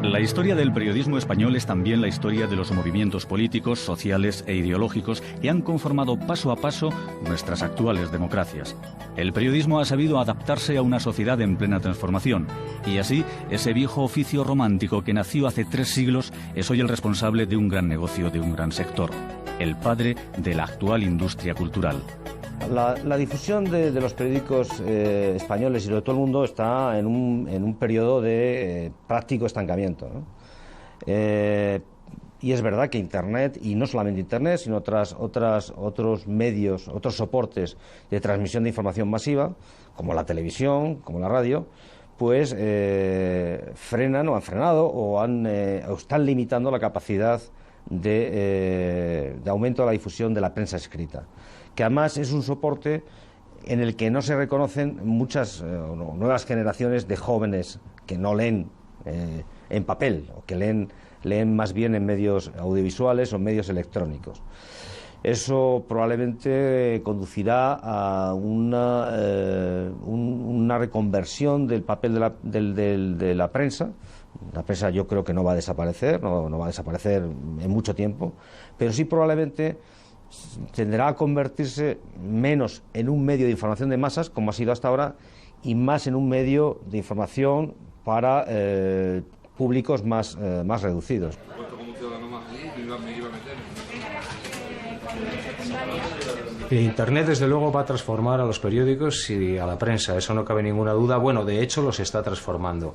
La historia del periodismo español es también la historia de los movimientos políticos, sociales e ideológicos que han conformado paso a paso nuestras actuales democracias. El periodismo ha sabido adaptarse a una sociedad en plena transformación y así ese viejo oficio romántico que nació hace 3 siglos es hoy el responsable de un gran negocio, de un gran sector, el padre de la actual industria cultural. La difusión de los periódicos españoles y de todo el mundo está en un periodo de práctico estancamiento, ¿no? Y es verdad que Internet, y no solamente Internet, sino otros medios, otros soportes de transmisión de información masiva, como la televisión, como la radio, pues frenan o han frenado o están limitando la capacidad de aumento de la difusión de la prensa escrita, que además es un soporte en el que no se reconocen muchas nuevas generaciones de jóvenes que no leen en papel o que leen más bien en medios audiovisuales o en medios electrónicos. Eso probablemente conducirá a una reconversión del papel de la prensa. La prensa yo creo que no va a desaparecer, no va a desaparecer en mucho tiempo, pero sí probablemente tenderá a convertirse menos en un medio de información de masas, como ha sido hasta ahora, y más en un medio de información para públicos más reducidos. Internet, desde luego, va a transformar a los periódicos y a la prensa, eso no cabe ninguna duda. Bueno, de hecho, los está transformando.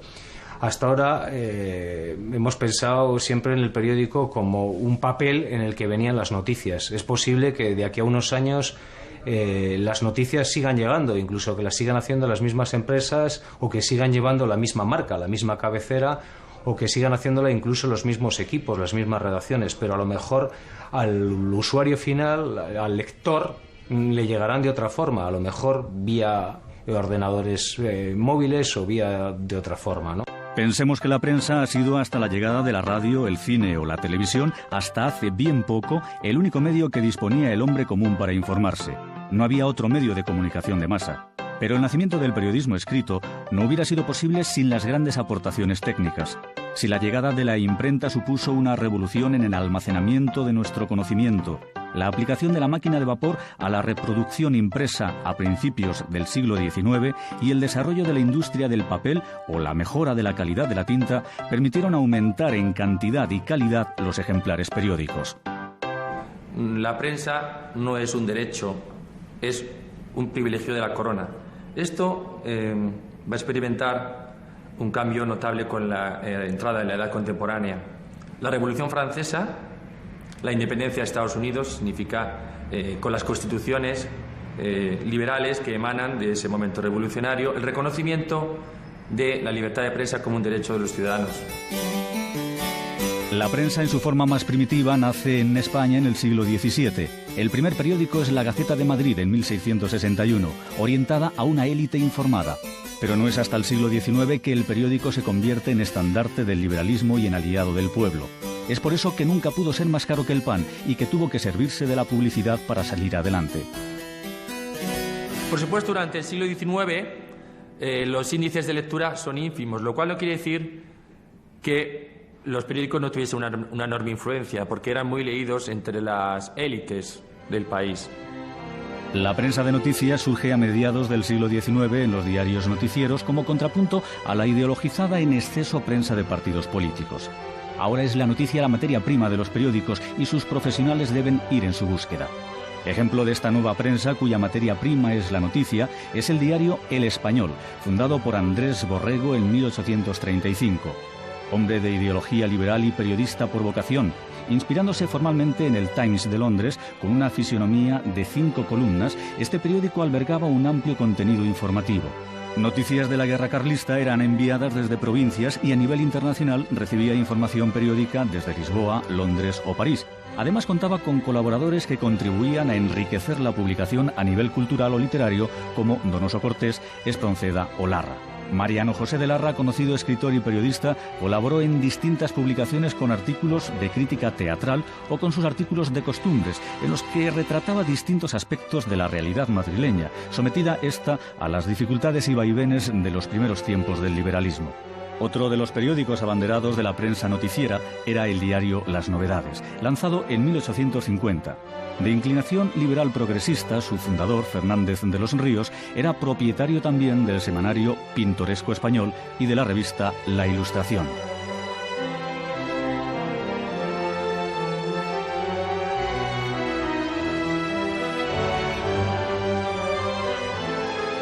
Hasta ahora hemos pensado siempre en el periódico como un papel en el que venían las noticias. Es posible que de aquí a unos años las noticias sigan llegando, incluso que las sigan haciendo las mismas empresas o que sigan llevando la misma marca, la misma cabecera, o que sigan haciéndola incluso los mismos equipos, las mismas redacciones, pero a lo mejor al usuario final, al lector, le llegarán de otra forma, a lo mejor vía ordenadores móviles o vía de otra forma, ¿no? Pensemos que la prensa ha sido hasta la llegada de la radio, el cine o la televisión, hasta hace bien poco, el único medio que disponía el hombre común para informarse. No había otro medio de comunicación de masa. Pero el nacimiento del periodismo escrito no hubiera sido posible sin las grandes aportaciones técnicas. Si la llegada de la imprenta supuso una revolución en el almacenamiento de nuestro conocimiento, la aplicación de la máquina de vapor a la reproducción impresa a principios del siglo XIX y el desarrollo de la industria del papel o la mejora de la calidad de la tinta permitieron aumentar en cantidad y calidad los ejemplares periódicos. La prensa no es un derecho, es un privilegio de la corona. Esto va a experimentar un cambio notable con la entrada en la edad contemporánea. La Revolución Francesa, la independencia de Estados Unidos, significa con las constituciones liberales que emanan de ese momento revolucionario, el reconocimiento de la libertad de prensa como un derecho de los ciudadanos. La prensa en su forma más primitiva nace en España en el siglo XVII. El primer periódico es La Gaceta de Madrid en 1661, orientada a una élite informada. Pero no es hasta el siglo XIX que el periódico se convierte en estandarte del liberalismo y en aliado del pueblo. Es por eso que nunca pudo ser más caro que el pan y que tuvo que servirse de la publicidad para salir adelante. Por supuesto, durante el siglo XIX los índices de lectura son ínfimos, lo cual no quiere decir que los periódicos no tuviesen una enorme influencia, porque eran muy leídos entre las élites del país. La prensa de noticias surge a mediados del siglo XIX en los diarios noticieros como contrapunto a la ideologizada en exceso prensa de partidos políticos. Ahora es la noticia la materia prima de los periódicos y sus profesionales deben ir en su búsqueda. Ejemplo de esta nueva prensa, cuya materia prima es la noticia, es el diario El Español, fundado por Andrés Borrego en 1835. Hombre de ideología liberal y periodista por vocación, inspirándose formalmente en el Times de Londres, con una fisonomía de 5 columnas, este periódico albergaba un amplio contenido informativo. Noticias de la guerra carlista eran enviadas desde provincias y a nivel internacional recibía información periódica desde Lisboa, Londres o París. Además contaba con colaboradores que contribuían a enriquecer la publicación a nivel cultural o literario como Donoso Cortés, Espronceda o Larra. Mariano José de Larra, conocido escritor y periodista, colaboró en distintas publicaciones con artículos de crítica teatral o con sus artículos de costumbres, en los que retrataba distintos aspectos de la realidad madrileña, sometida esta a las dificultades y vaivenes de los primeros tiempos del liberalismo. Otro de los periódicos abanderados de la prensa noticiera era el diario Las Novedades, lanzado en 1850. De inclinación liberal progresista, su fundador, Fernández de los Ríos, era propietario también del semanario Pintoresco Español y de la revista La Ilustración.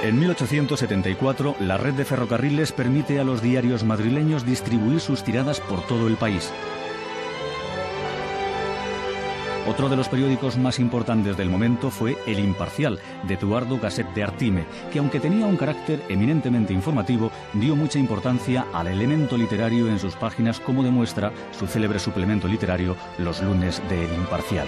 En 1874, la red de ferrocarriles permite a los diarios madrileños distribuir sus tiradas por todo el país. Otro de los periódicos más importantes del momento fue El Imparcial, de Eduardo Gasset de Artime, que aunque tenía un carácter eminentemente informativo, dio mucha importancia al elemento literario en sus páginas, como demuestra su célebre suplemento literario Los lunes de El Imparcial.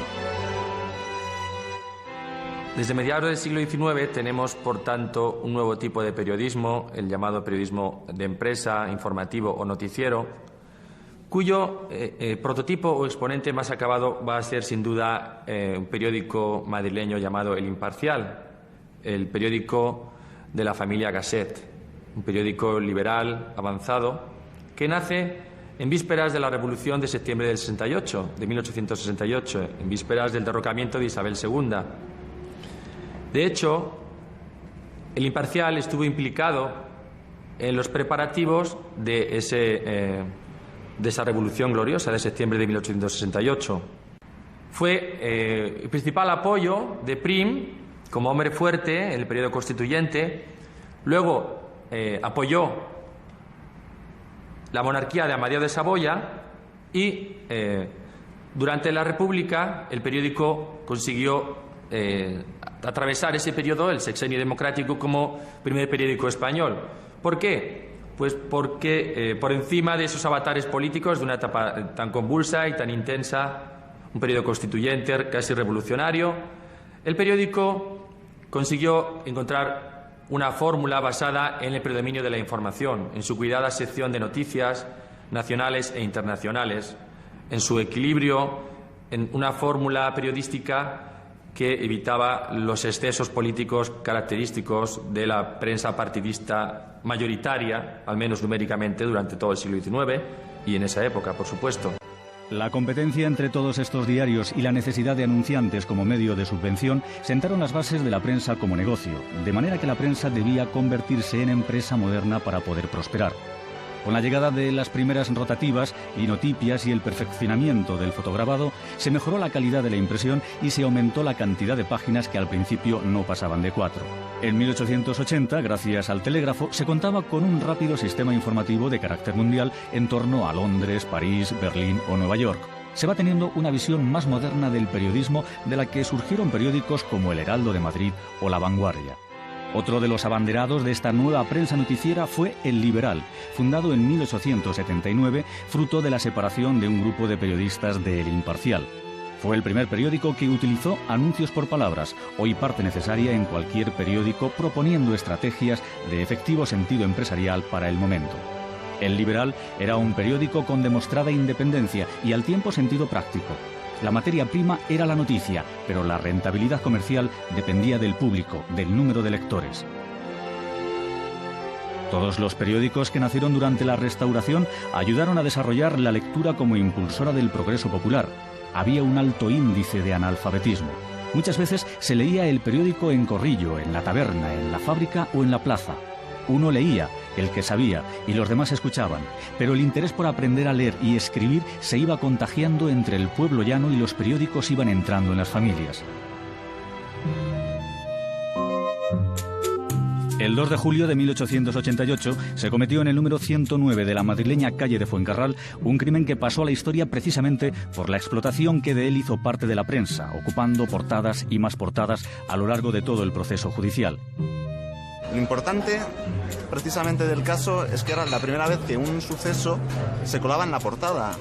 Desde mediados del siglo XIX tenemos, por tanto, un nuevo tipo de periodismo, el llamado periodismo de empresa, informativo o noticiero, cuyo prototipo o exponente más acabado va a ser, sin duda, un periódico madrileño llamado El Imparcial, el periódico de la familia Gasset, un periódico liberal, avanzado, que nace en vísperas de la Revolución de septiembre del 68, de 1868, en vísperas del derrocamiento de Isabel II. De hecho, El Imparcial estuvo implicado en los preparativos de esa revolución gloriosa de septiembre de 1868. Fue el principal apoyo de Prim como hombre fuerte en el periodo constituyente. Luego apoyó la monarquía de Amadeo de Saboya y durante la República el periódico consiguió atravesar ese periodo, el sexenio democrático, como primer periódico español. ¿Por qué? Pues porque por encima de esos avatares políticos de una etapa tan convulsa y tan intensa, un periodo constituyente casi revolucionario, el periódico consiguió encontrar una fórmula basada en el predominio de la información, en su cuidada sección de noticias nacionales e internacionales, en su equilibrio, en una fórmula periodística que evitaba los excesos políticos característicos de la prensa partidista mayoritaria, al menos numéricamente, durante todo el siglo XIX y en esa época, por supuesto. La competencia entre todos estos diarios y la necesidad de anunciantes como medio de subvención sentaron las bases de la prensa como negocio, de manera que la prensa debía convertirse en empresa moderna para poder prosperar. Con la llegada de las primeras rotativas, linotipias y el perfeccionamiento del fotograbado, se mejoró la calidad de la impresión y se aumentó la cantidad de páginas que al principio no pasaban de 4. En 1880, gracias al telégrafo, se contaba con un rápido sistema informativo de carácter mundial en torno a Londres, París, Berlín o Nueva York. Se va teniendo una visión más moderna del periodismo, de la que surgieron periódicos como El Heraldo de Madrid o La Vanguardia. Otro de los abanderados de esta nueva prensa noticiera fue El Liberal, fundado en 1879, fruto de la separación de un grupo de periodistas de El Imparcial. Fue el primer periódico que utilizó anuncios por palabras, hoy parte necesaria en cualquier periódico, proponiendo estrategias de efectivo sentido empresarial para el momento. El Liberal era un periódico con demostrada independencia y al tiempo sentido práctico. La materia prima era la noticia, pero la rentabilidad comercial dependía del público, del número de lectores. Todos los periódicos que nacieron durante la Restauración ayudaron a desarrollar la lectura como impulsora del progreso popular. Había un alto índice de analfabetismo. Muchas veces se leía el periódico en corrillo, en la taberna, en la fábrica o en la plaza. Uno leía, el que sabía, y los demás escuchaban, pero el interés por aprender a leer y escribir se iba contagiando entre el pueblo llano y los periódicos iban entrando en las familias. El 2 de julio de 1888 se cometió en el número 109 de la madrileña calle de Fuencarral un crimen que pasó a la historia precisamente por la explotación que de él hizo parte de la prensa, ocupando portadas y más portadas a lo largo de todo el proceso judicial. Lo importante, precisamente, del caso es que era la primera vez que un suceso se colaba en la portada.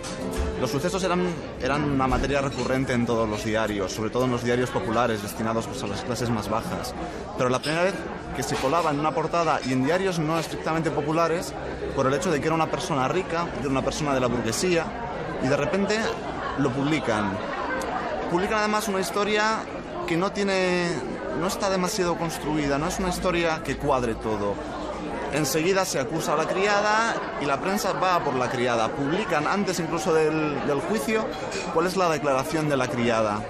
Los sucesos eran una materia recurrente en todos los diarios, sobre todo en los diarios populares destinados a las clases más bajas. Pero la primera vez que se colaba en una portada y en diarios no estrictamente populares, por el hecho de que era una persona rica, era una persona de la burguesía, y de repente lo publican. Publican además una historia que no está demasiado construida, no es una historia que cuadre todo. Enseguida se acusa a la criada y la prensa va por la criada. Publican antes incluso del juicio cuál es la declaración de la criada.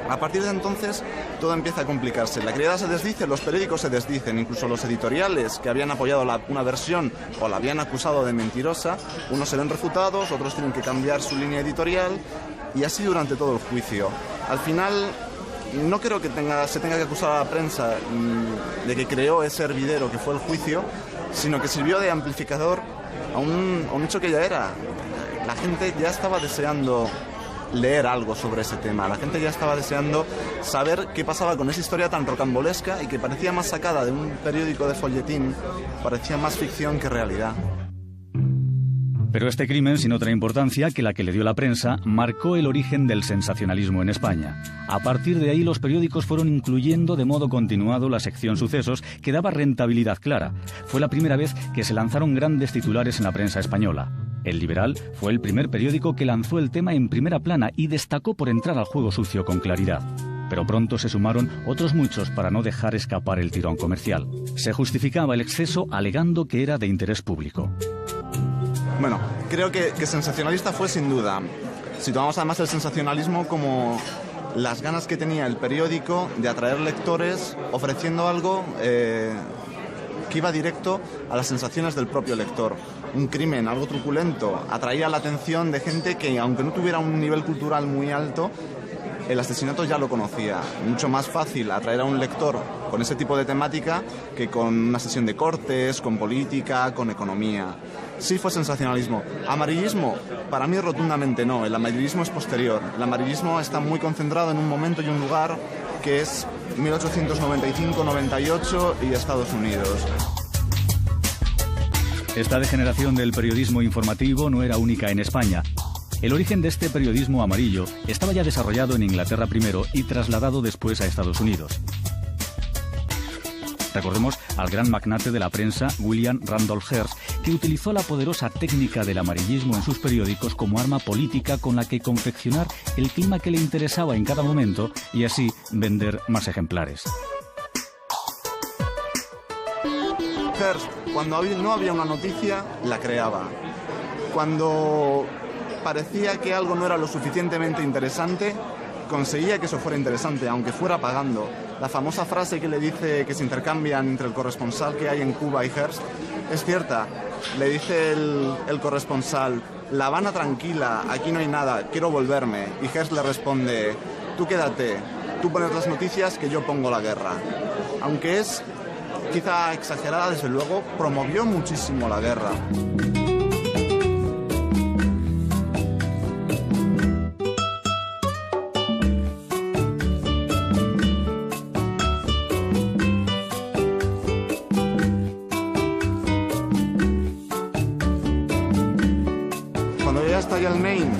A partir de entonces todo empieza a complicarse. La criada se desdice, los periódicos se desdicen, incluso los editoriales que habían apoyado una versión o la habían acusado de mentirosa, unos se ven refutados, otros tienen que cambiar su línea editorial y así durante todo el juicio. Al final no creo que se tenga que acusar a la prensa de que creó ese hervidero que fue el juicio, sino que sirvió de amplificador a un hecho que ya era. La gente ya estaba deseando leer algo sobre ese tema. La gente ya estaba deseando saber qué pasaba con esa historia tan rocambolesca y que parecía más sacada de un periódico de folletín, parecía más ficción que realidad. Pero este crimen, sin otra importancia que la que le dio la prensa, marcó el origen del sensacionalismo en España. A partir de ahí los periódicos fueron incluyendo de modo continuado la sección sucesos, que daba rentabilidad clara. Fue la primera vez que se lanzaron grandes titulares en la prensa española. El Liberal fue el primer periódico que lanzó el tema en primera plana y destacó por entrar al juego sucio con claridad. Pero pronto se sumaron otros muchos para no dejar escapar el tirón comercial. Se justificaba el exceso alegando que era de interés público. Bueno, creo que sensacionalista fue sin duda. Si tomamos además el sensacionalismo como las ganas que tenía el periódico de atraer lectores ofreciendo algo que iba directo a las sensaciones del propio lector. Un crimen, algo truculento, atraía la atención de gente que, aunque no tuviera un nivel cultural muy alto, el asesinato ya lo conocía. Mucho más fácil atraer a un lector con ese tipo de temática que con una sesión de cortes, con política, con economía. Sí fue sensacionalismo. Amarillismo, para mí rotundamente no. El amarillismo es posterior. El amarillismo está muy concentrado en un momento y un lugar que es 1895-98 y Estados Unidos. Esta degeneración del periodismo informativo no era única en España. El origen de este periodismo amarillo estaba ya desarrollado en Inglaterra primero y trasladado después a Estados Unidos. Recordemos al gran magnate de la prensa, William Randolph Hearst, que utilizó la poderosa técnica del amarillismo en sus periódicos como arma política con la que confeccionar el clima que le interesaba en cada momento y así vender más ejemplares. Hearst, cuando no había una noticia, la creaba. Cuando parecía que algo no era lo suficientemente interesante, conseguía que eso fuera interesante, aunque fuera pagando. La famosa frase que le dice que se intercambian entre el corresponsal que hay en Cuba y Hearst es cierta. Le dice el corresponsal: La Habana tranquila, aquí no hay nada, quiero volverme. Y Hearst le responde: tú quédate, tú pones las noticias que yo pongo la guerra. Aunque es quizá exagerada, desde luego, promovió muchísimo la guerra. Cuando ya estalla el Maine,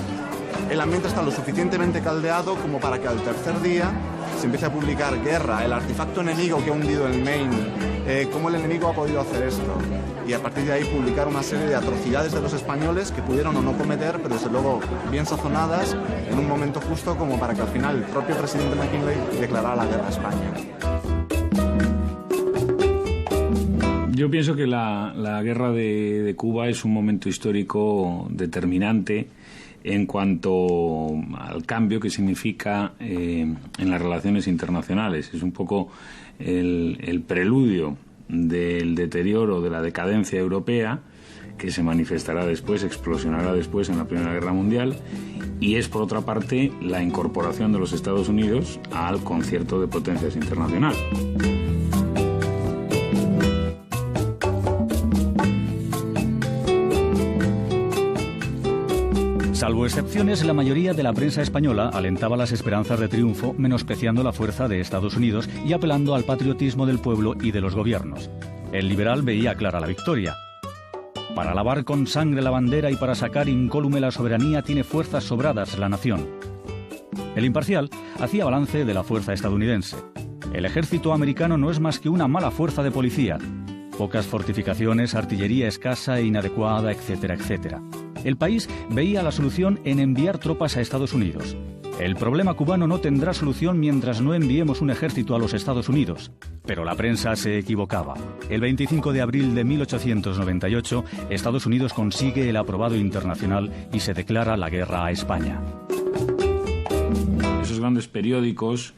el ambiente está lo suficientemente caldeado como para que al tercer día se empiece a publicar Guerra, el artefacto enemigo que ha hundido el Maine, cómo el enemigo ha podido hacer esto. Y a partir de ahí publicar una serie de atrocidades de los españoles que pudieron o no cometer, pero desde luego bien sazonadas, en un momento justo como para que al final el propio presidente McKinley declarara la guerra a España. Yo pienso que la guerra de Cuba es un momento histórico determinante en cuanto al cambio que significa en las relaciones internacionales. Es un poco el preludio del deterioro, de la decadencia europea, que se manifestará después, explosionará después en la Primera Guerra Mundial, y es, por otra parte, la incorporación de los Estados Unidos al concierto de potencias internacional. Salvo excepciones, la mayoría de la prensa española alentaba las esperanzas de triunfo, menospreciando la fuerza de Estados Unidos y apelando al patriotismo del pueblo y de los gobiernos. El Liberal veía clara la victoria. Para lavar con sangre la bandera y para sacar incólume la soberanía tiene fuerzas sobradas la nación. El Imparcial hacía balance de la fuerza estadounidense. El ejército americano no es más que una mala fuerza de policía. Pocas fortificaciones, artillería escasa e inadecuada, etcétera, etcétera. El País veía la solución en enviar tropas a Estados Unidos. El problema cubano no tendrá solución mientras no enviemos un ejército a los Estados Unidos. Pero la prensa se equivocaba. El 25 de abril de 1898, Estados Unidos consigue el aprobado internacional y se declara la guerra a España. Esos grandes periódicos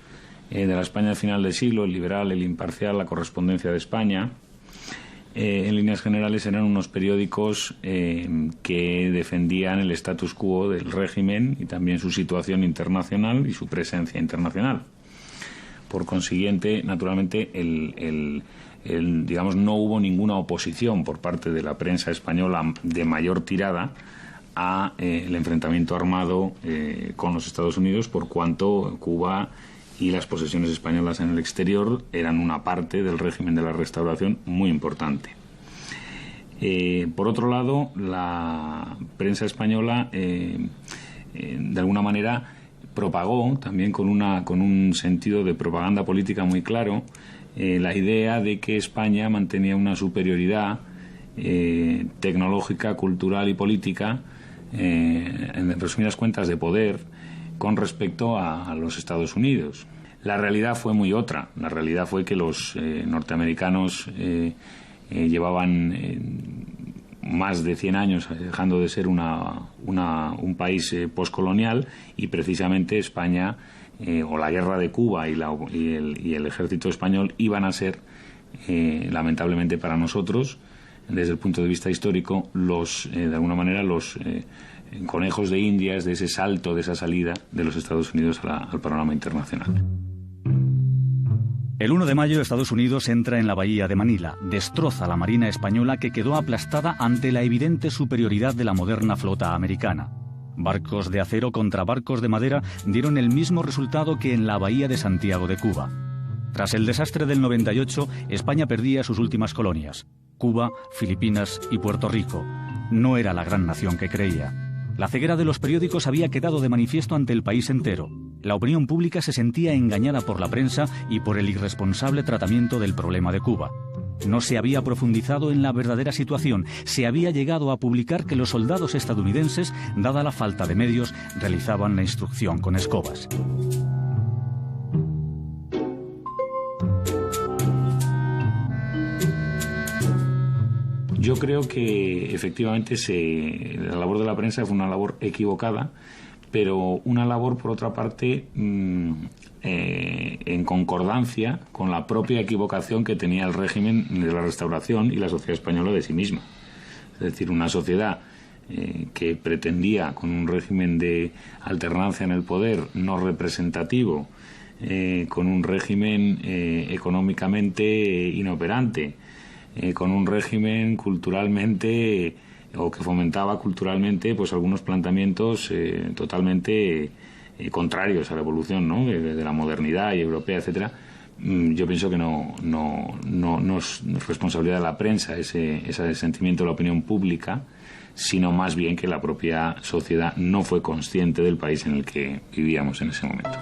de la España final del siglo, el Liberal, el Imparcial, la Correspondencia de España, en líneas generales eran unos periódicos que defendían el status quo del régimen y también su situación internacional y su presencia internacional. Por consiguiente, naturalmente, digamos, no hubo ninguna oposición por parte de la prensa española de mayor tirada a el enfrentamiento armado con los Estados Unidos, por cuanto Cuba y las posesiones españolas en el exterior eran una parte del régimen de la Restauración muy importante. Por otro lado, la prensa española de alguna manera propagó, también con un sentido de propaganda política muy claro, la idea de que España mantenía una superioridad tecnológica, cultural y política, en resumidas cuentas de poder, con respecto a los Estados Unidos. La realidad fue muy otra. La realidad fue que los norteamericanos llevaban más de 100 años dejando de ser un país postcolonial, y precisamente España o la guerra de Cuba y el ejército español iban a ser, lamentablemente para nosotros, desde el punto de vista histórico, de alguna manera los conejos de Indias de ese salto, de esa salida de los Estados Unidos al panorama internacional. El 1 de mayo, Estados Unidos entra en la bahía de Manila, destroza la marina española, que quedó aplastada ante la evidente superioridad de la moderna flota americana. Barcos de acero contra barcos de madera dieron el mismo resultado que en la bahía de Santiago de Cuba. Tras el desastre del 98, España perdía sus últimas colonias: Cuba, Filipinas y Puerto Rico. No era la gran nación que creía. La ceguera de los periódicos había quedado de manifiesto ante el país entero. La opinión pública se sentía engañada por la prensa y por el irresponsable tratamiento del problema de Cuba. No se había profundizado en la verdadera situación. Se había llegado a publicar que los soldados estadounidenses, dada la falta de medios, realizaban la instrucción con escobas. Yo creo que efectivamente la labor de la prensa fue una labor equivocada, pero una labor, por otra parte, en concordancia con la propia equivocación que tenía el régimen de la Restauración y la sociedad española de sí misma. Es decir, una sociedad que pretendía, con un régimen de alternancia en el poder no representativo, con un régimen económicamente inoperante, con un régimen culturalmente, o que fomentaba culturalmente, pues algunos planteamientos totalmente contrarios a la evolución, ¿no?, de la modernidad y europea, etcétera. Yo pienso que no es responsabilidad de la prensa ese sentimiento de la opinión pública, sino más bien que la propia sociedad no fue consciente del país en el que vivíamos en ese momento.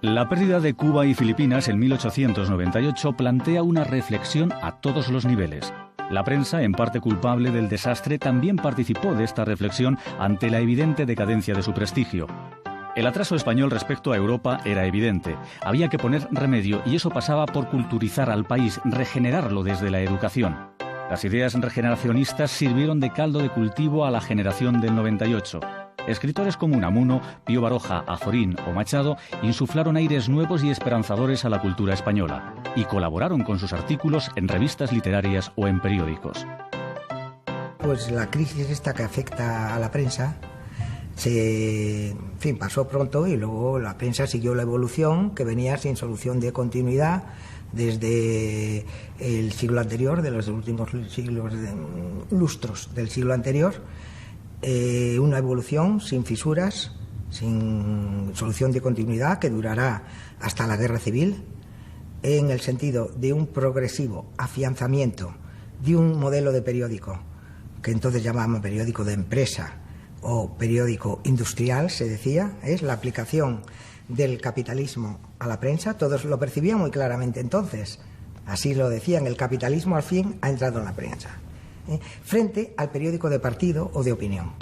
La pérdida de Cuba y Filipinas en 1898 plantea una reflexión a todos los niveles. La prensa, en parte culpable del desastre, también participó de esta reflexión ante la evidente decadencia de su prestigio. El atraso español respecto a Europa era evidente. Había que poner remedio, y eso pasaba por culturizar al país, regenerarlo desde la educación. Las ideas regeneracionistas sirvieron de caldo de cultivo a la generación del 98. Escritores como Unamuno, Pío Baroja, Azorín o Machado insuflaron aires nuevos y esperanzadores a la cultura española y colaboraron con sus artículos en revistas literarias o en periódicos. Pues la crisis esta que afecta a la prensa pasó pronto, y luego la prensa siguió la evolución que venía sin solución de continuidad desde el siglo anterior, de los últimos lustros del siglo anterior. Una evolución sin fisuras, sin solución de continuidad, que durará hasta la guerra civil, en el sentido de un progresivo afianzamiento de un modelo de periódico, que entonces llamaban periódico de empresa o periódico industrial, se decía, es la aplicación del capitalismo a la prensa. Todos lo percibían muy claramente entonces, así lo decían: el capitalismo al fin ha entrado en la prensa, frente al periódico de partido o de opinión.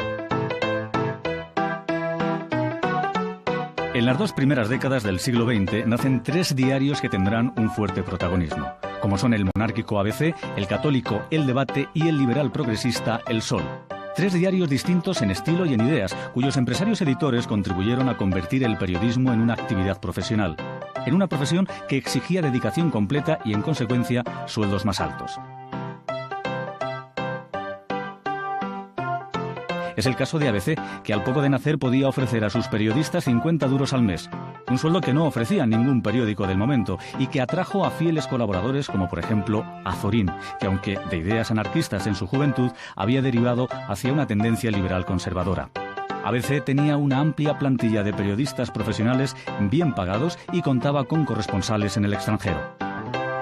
En las 2 primeras décadas del siglo XX nacen 3 diarios que tendrán un fuerte protagonismo, como son el monárquico ABC, el católico El Debate y el liberal progresista El Sol. 3 diarios distintos en estilo y en ideas, cuyos empresarios editores contribuyeron a convertir el periodismo en una actividad profesional, en una profesión que exigía dedicación completa y, en consecuencia, sueldos más altos. Es el caso de ABC, que al poco de nacer podía ofrecer a sus periodistas 50 duros al mes, un sueldo que no ofrecía ningún periódico del momento y que atrajo a fieles colaboradores como por ejemplo Azorín, que aunque de ideas anarquistas en su juventud, había derivado hacia una tendencia liberal conservadora. ABC tenía una amplia plantilla de periodistas profesionales bien pagados y contaba con corresponsales en el extranjero.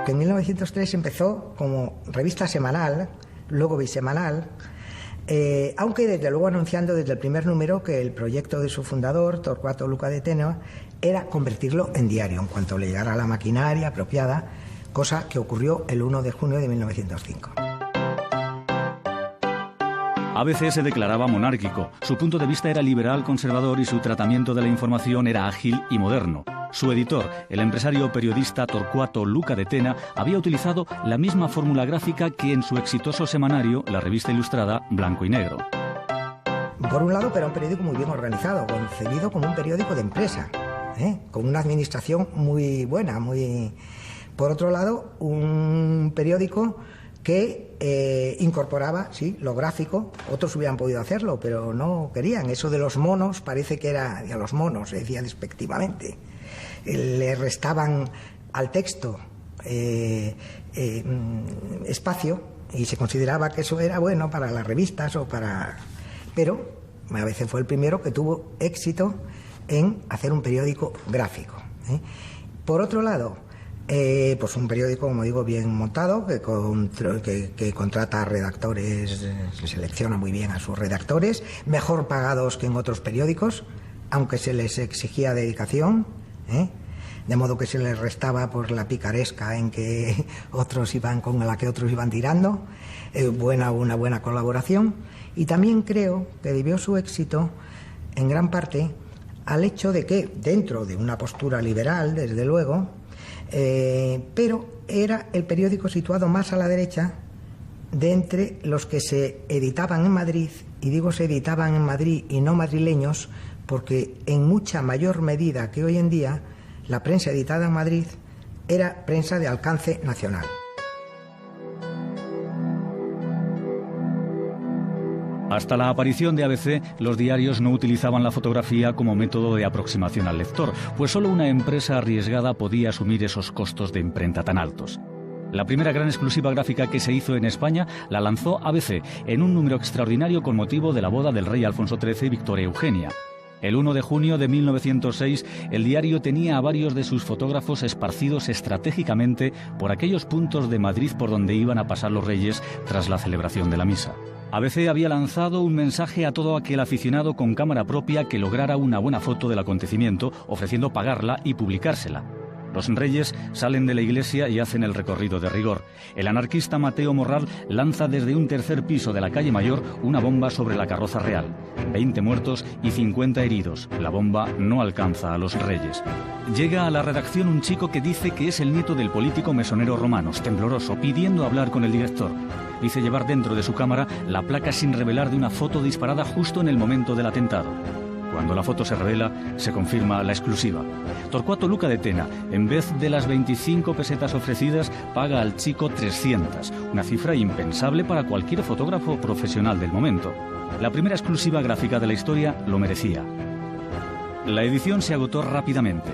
En 1903 empezó como revista semanal, luego bisemanal, aunque desde luego anunciando desde el primer número que el proyecto de su fundador, Torcuato Luca de Tena, era convertirlo en diario en cuanto le llegara la maquinaria apropiada, cosa que ocurrió el 1 de junio de 1905. ABC se declaraba monárquico, su punto de vista era liberal conservador y su tratamiento de la información era ágil y moderno. Su editor, el empresario periodista Torcuato Luca de Tena, había utilizado la misma fórmula gráfica que en su exitoso semanario, la revista ilustrada Blanco y Negro. Por un lado, era un periódico muy bien organizado, concebido como un periódico de empresa, con una administración muy buena, Por otro lado, un periódico que incorporaba, sí, lo gráfico. Otros hubieran podido hacerlo, pero no querían. Eso de los monos parece que era... A los monos, se decía despectivamente. Le restaban al texto espacio y se consideraba que eso era bueno para las revistas o para... Pero a veces fue el primero que tuvo éxito en hacer un periódico gráfico. Por otro lado, pues un periódico, como digo, bien montado, que contrata redactores, se selecciona muy bien a sus redactores, mejor pagados que en otros periódicos, aunque se les exigía dedicación, de modo que se les restaba por la picaresca en que otros iban con la que otros iban tirando, una buena colaboración. Y también creo que debió su éxito en gran parte al hecho de que, dentro de una postura liberal, desde luego, pero era el periódico situado más a la derecha de entre los que se editaban en Madrid, y digo se editaban en Madrid y no madrileños, porque en mucha mayor medida que hoy en día la prensa editada en Madrid era prensa de alcance nacional. Hasta la aparición de ABC, los diarios no utilizaban la fotografía como método de aproximación al lector, pues solo una empresa arriesgada podía asumir esos costos de imprenta tan altos. La primera gran exclusiva gráfica que se hizo en España la lanzó ABC en un número extraordinario con motivo de la boda del rey Alfonso XIII y Victoria Eugenia. El 1 de junio de 1906, el diario tenía a varios de sus fotógrafos esparcidos estratégicamente por aquellos puntos de Madrid por donde iban a pasar los reyes tras la celebración de la misa. ABC había lanzado un mensaje a todo aquel aficionado con cámara propia que lograra una buena foto del acontecimiento, ofreciendo pagarla y publicársela. Los reyes salen de la iglesia y hacen el recorrido de rigor. El anarquista Mateo Morral lanza desde un tercer piso de la calle Mayor una bomba sobre la carroza real. 20 muertos y 50 heridos. La bomba no alcanza a los reyes. Llega a la redacción un chico que dice que es el nieto del político mesonero Romanos, tembloroso, pidiendo hablar con el director. Dice llevar dentro de su cámara la placa sin revelar de una foto disparada justo en el momento del atentado. Cuando la foto se revela, se confirma la exclusiva. Torcuato Luca de Tena, en vez de las 25 pesetas ofrecidas, paga al chico 300, una cifra impensable para cualquier fotógrafo profesional del momento. La primera exclusiva gráfica de la historia lo merecía. La edición se agotó rápidamente.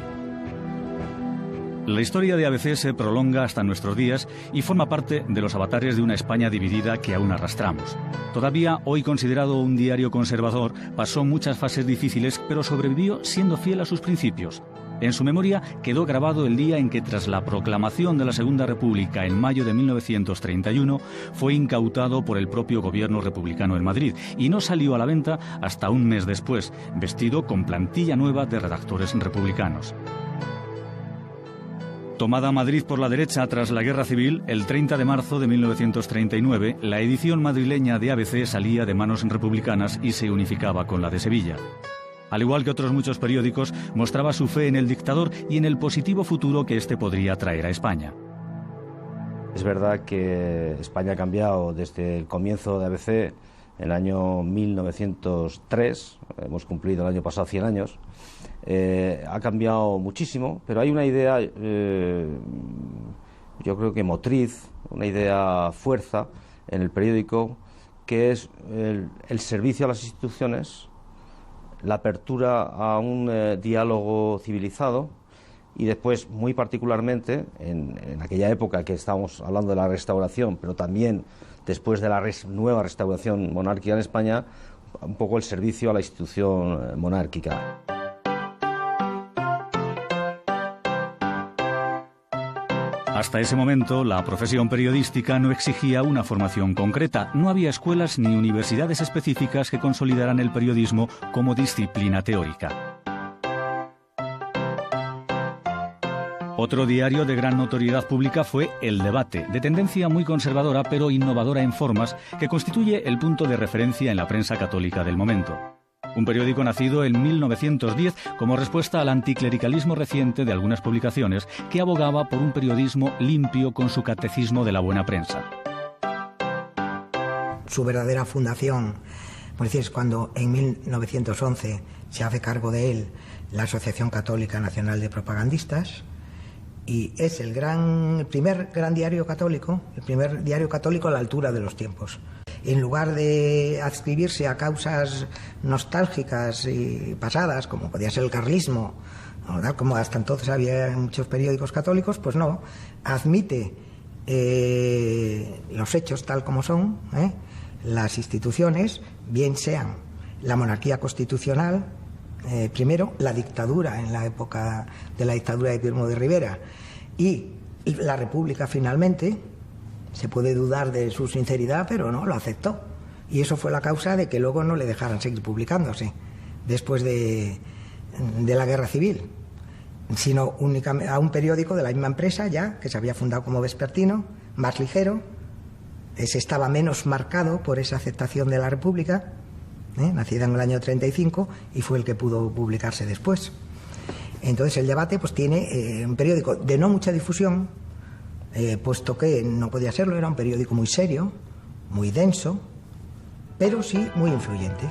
La historia de ABC se prolonga hasta nuestros días y forma parte de los avatares de una España dividida que aún arrastramos. Todavía, hoy considerado un diario conservador, pasó muchas fases difíciles, pero sobrevivió siendo fiel a sus principios. En su memoria quedó grabado el día en que, tras la proclamación de la Segunda República en mayo de 1931, fue incautado por el propio gobierno republicano en Madrid y no salió a la venta hasta un mes después, vestido con plantilla nueva de redactores republicanos. Tomada Madrid por la derecha tras la Guerra Civil, el 30 de marzo de 1939, la edición madrileña de ABC salía de manos republicanas y se unificaba con la de Sevilla. Al igual que otros muchos periódicos, mostraba su fe en el dictador y en el positivo futuro que éste podría traer a España. Es verdad que España ha cambiado desde el comienzo de ABC en el año 1903, hemos cumplido el año pasado 100 años, ha cambiado muchísimo, pero hay una idea, yo creo que motriz, una idea fuerza en el periódico, que es el servicio a las instituciones, la apertura a un diálogo civilizado y después, muy particularmente, en aquella época que estábamos hablando de la restauración, pero también después de la nueva restauración monárquica en España, un poco el servicio a la institución monárquica. Hasta ese momento, la profesión periodística no exigía una formación concreta. No había escuelas ni universidades específicas que consolidaran el periodismo como disciplina teórica. Otro diario de gran notoriedad pública fue El Debate, de tendencia muy conservadora pero innovadora en formas, que constituye el punto de referencia en la prensa católica del momento. Un periódico nacido en 1910 como respuesta al anticlericalismo reciente de algunas publicaciones que abogaba por un periodismo limpio con su catecismo de la buena prensa. Su verdadera fundación, por decir, es cuando en 1911 se hace cargo de él la Asociación Católica Nacional de Propagandistas, y es el primer gran diario católico, el primer diario católico a la altura de los tiempos. En lugar de adscribirse a causas nostálgicas y pasadas, como podía ser el carlismo, ¿verdad?, como hasta entonces había en muchos periódicos católicos, pues no, admite los hechos tal como son, las instituciones, bien sean la monarquía constitucional, primero la dictadura en la época de la dictadura de Primo de Rivera y la República finalmente. Se puede dudar de su sinceridad, pero no, lo aceptó. Y eso fue la causa de que luego no le dejaran seguir publicándose después de la Guerra Civil, sino únicamente a un periódico de la misma empresa ya, que se había fundado como vespertino, más ligero, se estaba menos marcado por esa aceptación de la República, nacida en el año 35, y fue el que pudo publicarse después. Entonces El Debate pues tiene un periódico de no mucha difusión, puesto que no podía serlo, era un periódico muy serio, muy denso, pero sí muy influyente.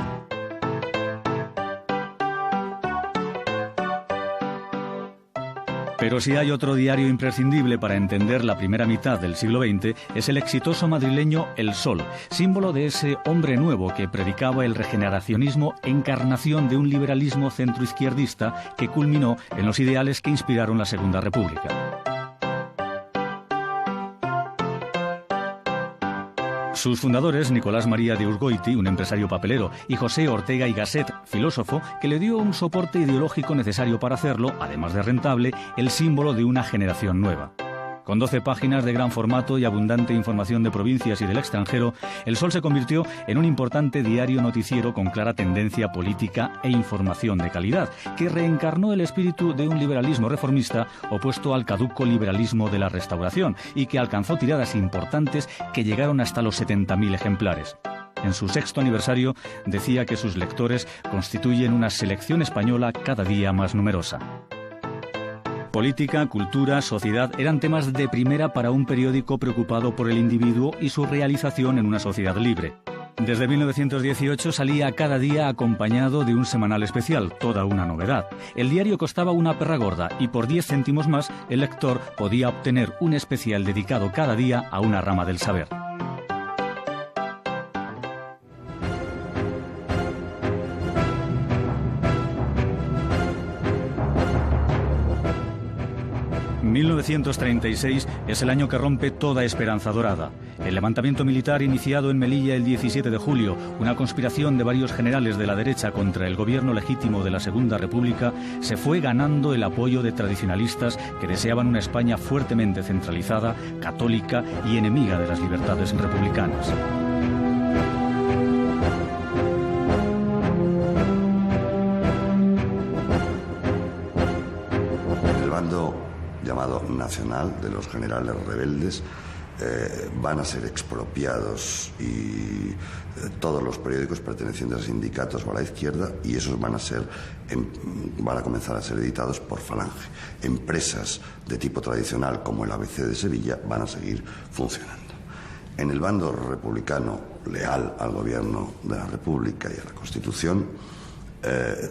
Pero si hay otro diario imprescindible para entender la primera mitad del siglo XX, es el exitoso madrileño El Sol, símbolo de ese hombre nuevo que predicaba el regeneracionismo, encarnación de un liberalismo centroizquierdista que culminó en los ideales que inspiraron la Segunda República. Sus fundadores, Nicolás María de Urgoiti, un empresario papelero, y José Ortega y Gasset, filósofo, que le dio un soporte ideológico necesario para hacerlo, además de rentable, el símbolo de una generación nueva. Con 12 páginas de gran formato y abundante información de provincias y del extranjero, El Sol se convirtió en un importante diario noticiero con clara tendencia política e información de calidad, que reencarnó el espíritu de un liberalismo reformista opuesto al caduco liberalismo de la Restauración y que alcanzó tiradas importantes que llegaron hasta los 70.000 ejemplares. En su 6º aniversario decía que sus lectores constituyen una selección española cada día más numerosa. Política, cultura, sociedad eran temas de primera para un periódico preocupado por el individuo y su realización en una sociedad libre. Desde 1918 salía cada día acompañado de un semanal especial, toda una novedad. El diario costaba una perra gorda y por 10 céntimos más el lector podía obtener un especial dedicado cada día a una rama del saber. En 1936 es el año que rompe toda esperanza dorada. El levantamiento militar iniciado en Melilla el 17 de julio, una conspiración de varios generales de la derecha contra el gobierno legítimo de la Segunda República, se fue ganando el apoyo de tradicionalistas que deseaban una España fuertemente centralizada, católica y enemiga de las libertades republicanas. El bando llamado Nacional de los generales rebeldes van a ser expropiados y todos los periódicos pertenecientes a sindicatos o a la izquierda, y esos van a comenzar a ser editados por Falange. Empresas de tipo tradicional como el ABC de Sevilla van a seguir funcionando. En el bando republicano, leal al gobierno de la República y a la Constitución,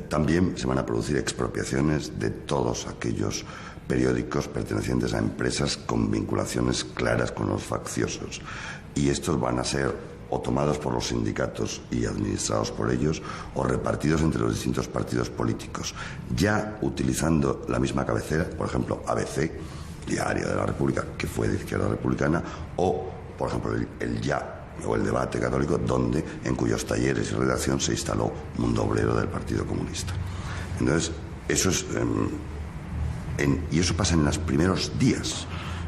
también se van a producir expropiaciones de todos aquellos periódicos pertenecientes a empresas con vinculaciones claras con los facciosos, y estos van a ser o tomados por los sindicatos y administrados por ellos, o repartidos entre los distintos partidos políticos, ya utilizando la misma cabecera, por ejemplo, ABC, Diario de la República, que fue de izquierda republicana, o, por ejemplo, el Ya, o el Debate Católico, en cuyos talleres y redacción se instaló Mundo Obrero del Partido Comunista. Entonces, eso es... y eso pasa en los primeros días,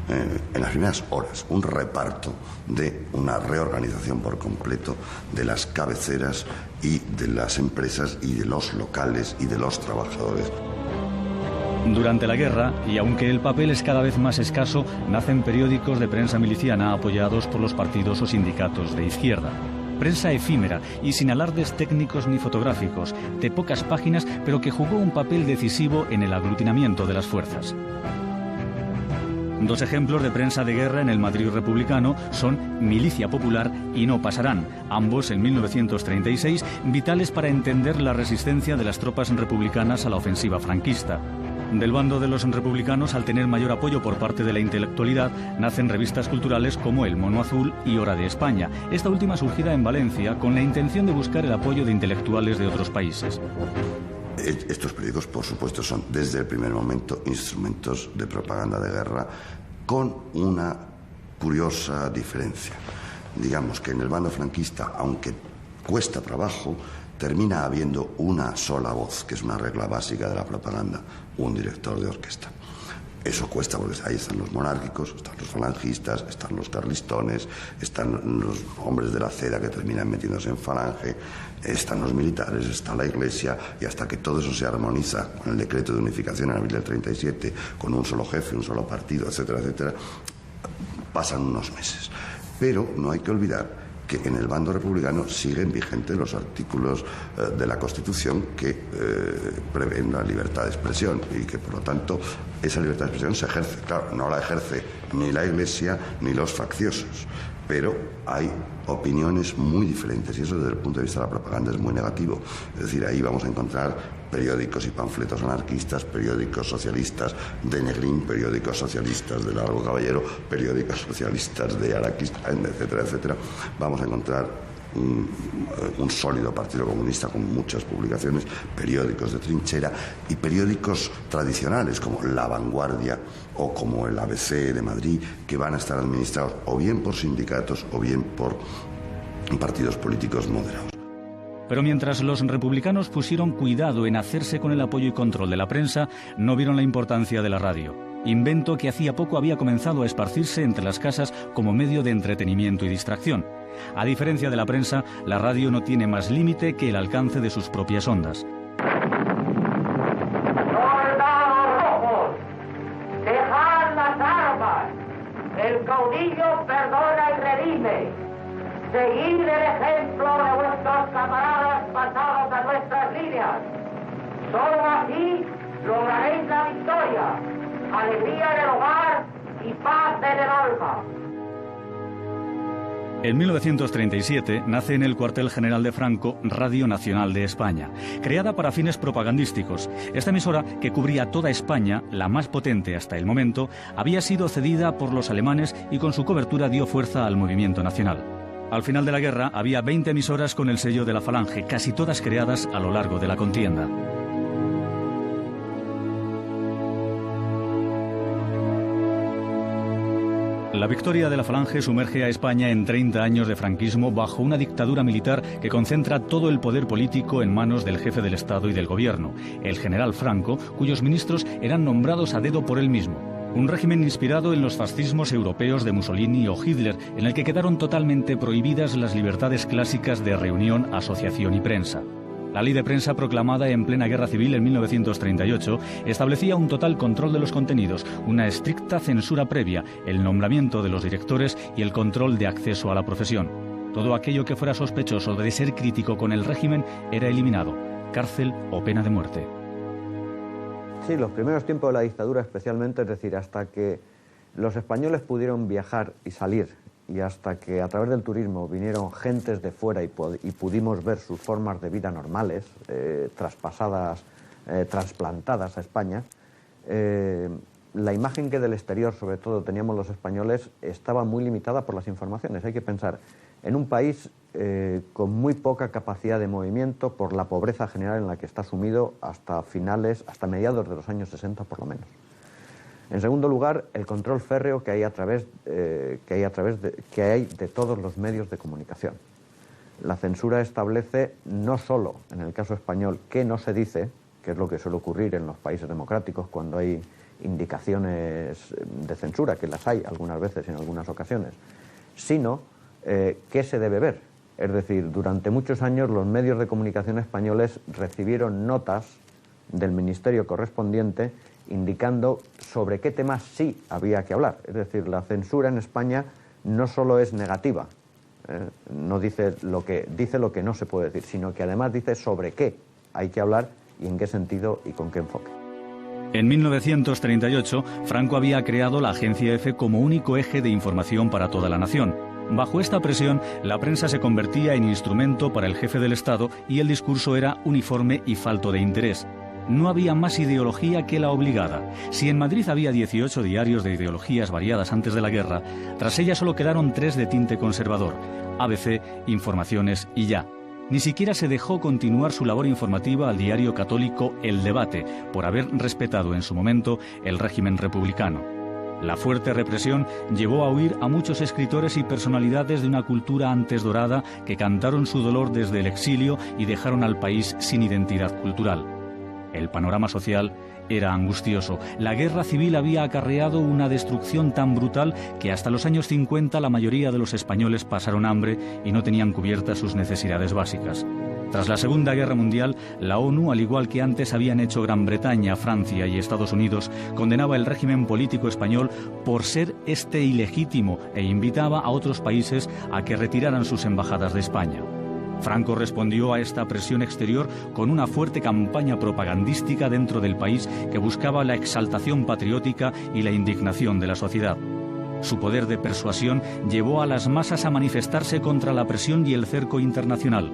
en las primeras horas, un reparto de una reorganización por completo de las cabeceras y de las empresas y de los locales y de los trabajadores. Durante la guerra, y aunque el papel es cada vez más escaso, nacen periódicos de prensa miliciana apoyados por los partidos o sindicatos de izquierda. Prensa efímera y sin alardes técnicos ni fotográficos, de pocas páginas, pero que jugó un papel decisivo en el aglutinamiento de las fuerzas. Dos ejemplos de prensa de guerra en el Madrid republicano son Milicia Popular y No Pasarán, ambos en 1936, vitales para entender la resistencia de las tropas republicanas a la ofensiva franquista. Del bando de los republicanos, al tener mayor apoyo por parte de la intelectualidad, nacen revistas culturales como El Mono Azul y Hora de España, esta última surgida en Valencia con la intención de buscar el apoyo de intelectuales de otros países. Estos periódicos, por supuesto, son desde el primer momento instrumentos de propaganda de guerra, con una curiosa diferencia. Digamos que en el bando franquista, aunque cuesta trabajo, termina habiendo una sola voz, que es una regla básica de la propaganda: un director de orquesta. Eso cuesta porque ahí están los monárquicos, están los falangistas, están los carlistones, están los hombres de la seda que terminan metiéndose en Falange, están los militares, está la Iglesia, y hasta que todo eso se armoniza con el decreto de unificación en abril del 37, con un solo jefe, un solo partido, etcétera, etcétera, pasan unos meses. Pero no hay que olvidar que en el bando republicano siguen vigentes los artículos de la Constitución que prevén la libertad de expresión, y que, por lo tanto, esa libertad de expresión se ejerce. Claro, no la ejerce ni la Iglesia ni los facciosos, pero hay opiniones muy diferentes, y eso desde el punto de vista de la propaganda es muy negativo. Es decir, ahí vamos a encontrar periódicos y panfletos anarquistas, periódicos socialistas de Negrín, periódicos socialistas de Largo Caballero, periódicos socialistas de Araquistáin, etcétera, etcétera. Vamos a encontrar un sólido Partido Comunista con muchas publicaciones, periódicos de trinchera y periódicos tradicionales como La Vanguardia o como el ABC de Madrid, que van a estar administrados o bien por sindicatos o bien por partidos políticos moderados. Pero mientras los republicanos pusieron cuidado en hacerse con el apoyo y control de la prensa, no vieron la importancia de la radio, invento que hacía poco había comenzado a esparcirse entre las casas como medio de entretenimiento y distracción. A diferencia de la prensa, la radio no tiene más límite que el alcance de sus propias ondas. ¡Soldados rojos! ¡Dejad las armas! El caudillo perdona y redime. Seguid el ejemplo de vuestros camaradas pasados a nuestras líneas. Solo así lograréis la victoria, alegría en el hogar y paz en el alma. En 1937 nace en el cuartel general de Franco Radio Nacional de España, creada para fines propagandísticos. Esta emisora, que cubría toda España, la más potente hasta el momento, había sido cedida por los alemanes y con su cobertura dio fuerza al movimiento nacional. Al final de la guerra había 20 emisoras con el sello de la Falange, casi todas creadas a lo largo de la contienda. La victoria de la Falange sumerge a España en 30 años de franquismo bajo una dictadura militar que concentra todo el poder político en manos del jefe del Estado y del gobierno, el general Franco, cuyos ministros eran nombrados a dedo por él mismo. Un régimen inspirado en los fascismos europeos de Mussolini o Hitler, en el que quedaron totalmente prohibidas las libertades clásicas de reunión, asociación y prensa. La ley de prensa proclamada en plena guerra civil en 1938 establecía un total control de los contenidos, una estricta censura previa, el nombramiento de los directores y el control de acceso a la profesión. Todo aquello que fuera sospechoso de ser crítico con el régimen era eliminado, cárcel o pena de muerte. Sí, los primeros tiempos de la dictadura especialmente, es decir, hasta que los españoles pudieron viajar y salir, y hasta que a través del turismo vinieron gentes de fuera y pudimos ver sus formas de vida normales, trasplantadas a España, la imagen que del exterior, sobre todo, teníamos los españoles estaba muy limitada por las informaciones. Hay que pensar en un país con muy poca capacidad de movimiento por la pobreza general en la que está sumido hasta mediados de los años 60 por lo menos. En segundo lugar, el control férreo que hay de todos los medios de comunicación. La censura establece no solo, en el caso español, qué no se dice, que es lo que suele ocurrir en los países democráticos cuando hay indicaciones de censura, que las hay algunas veces en algunas ocasiones, sino qué se debe ver. Es decir, durante muchos años los medios de comunicación españoles recibieron notas del ministerio correspondiente indicando sobre qué temas sí había que hablar. Es decir, la censura en España no solo es negativa, no dice lo que no se puede decir, sino que además dice sobre qué hay que hablar y en qué sentido y con qué enfoque. En 1938, Franco había creado la Agencia EFE como único eje de información para toda la nación. Bajo esta presión, la prensa se convertía en instrumento para el jefe del Estado y el discurso era uniforme y falto de interés. No había más ideología que la obligada. Si en Madrid había 18 diarios de ideologías variadas antes de la guerra, tras ella solo quedaron 3 de tinte conservador: ABC, Informaciones y Ya. Ni siquiera se dejó continuar su labor informativa al diario católico El Debate, por haber respetado en su momento el régimen republicano. La fuerte represión llevó a huir a muchos escritores y personalidades de una cultura antes dorada que cantaron su dolor desde el exilio y dejaron al país sin identidad cultural. El panorama social era angustioso. La guerra civil había acarreado una destrucción tan brutal que hasta los años 50 la mayoría de los españoles pasaron hambre y no tenían cubiertas sus necesidades básicas. Tras la Segunda Guerra Mundial, la ONU, al igual que antes habían hecho Gran Bretaña, Francia y Estados Unidos, condenaba el régimen político español por ser ilegítimo e invitaba a otros países a que retiraran sus embajadas de España. Franco respondió a esta presión exterior con una fuerte campaña propagandística dentro del país que buscaba la exaltación patriótica y la indignación de la sociedad. Su poder de persuasión llevó a las masas a manifestarse contra la presión y el cerco internacional.